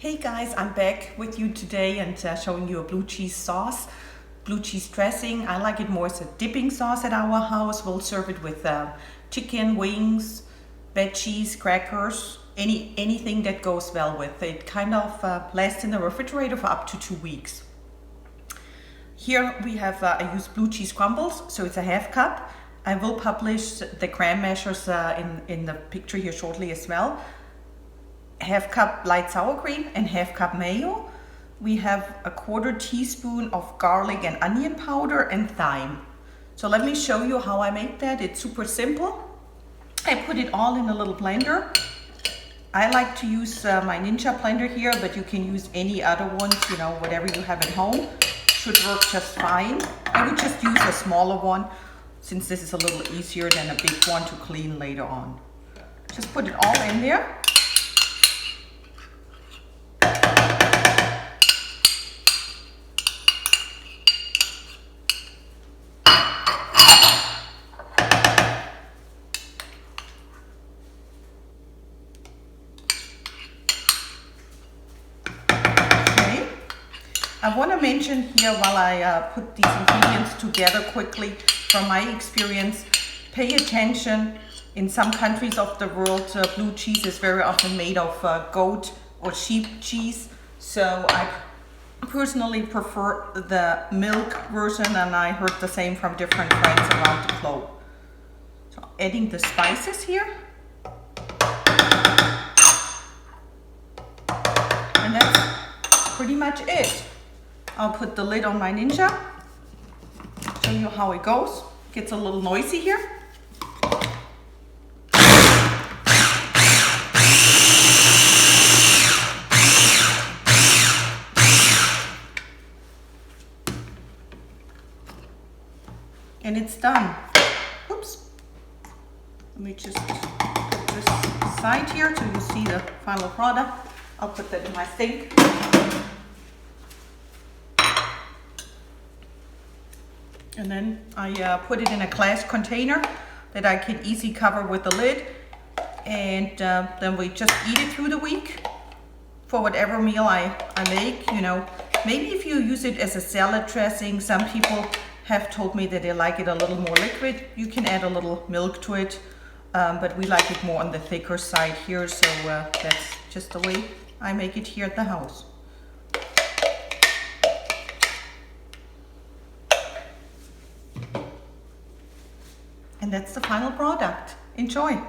Hey guys, I'm back with you today and showing you a blue cheese sauce, blue cheese dressing. I like it more as a dipping sauce at our house. We'll serve it with chicken, wings, veggies, crackers, anything that goes well with it. Kind of lasts in the refrigerator for up to 2 weeks. Here we have, I use blue cheese crumbles, so it's a half cup. I will publish the gram measures in the picture here shortly as well. Half cup light sour cream and half cup mayo. We have a 1/4 teaspoon of garlic and onion powder and thyme. So let me show you how I make that. It's super simple. I put it all in a little blender. I like to use my Ninja blender here, but you can use any other ones, whatever you have at home. Should work just fine. I would just use a smaller one since this is a little easier than a big one to clean later on. Just put it all in there. I want to mention here while I put these ingredients together quickly, from my experience, pay attention. In some countries of the world, blue cheese is very often made of goat or sheep cheese. So I personally prefer the milk version, and I heard the same from different friends around the globe. So adding the spices here. And that's pretty much it. I'll put the lid on my Ninja, show you how it goes. Gets a little noisy here. And it's done. Oops. Let me just put this aside here so you see the final product. I'll put that in my sink. And then I put it in a glass container that I can easily cover with the lid. And then we just eat it through the week for whatever meal I make. Maybe if you use it as a salad dressing, some people have told me that they like it a little more liquid. You can add a little milk to it, but we like it more on the thicker side here. So that's just the way I make it here at the house. And that's the final product. Enjoy.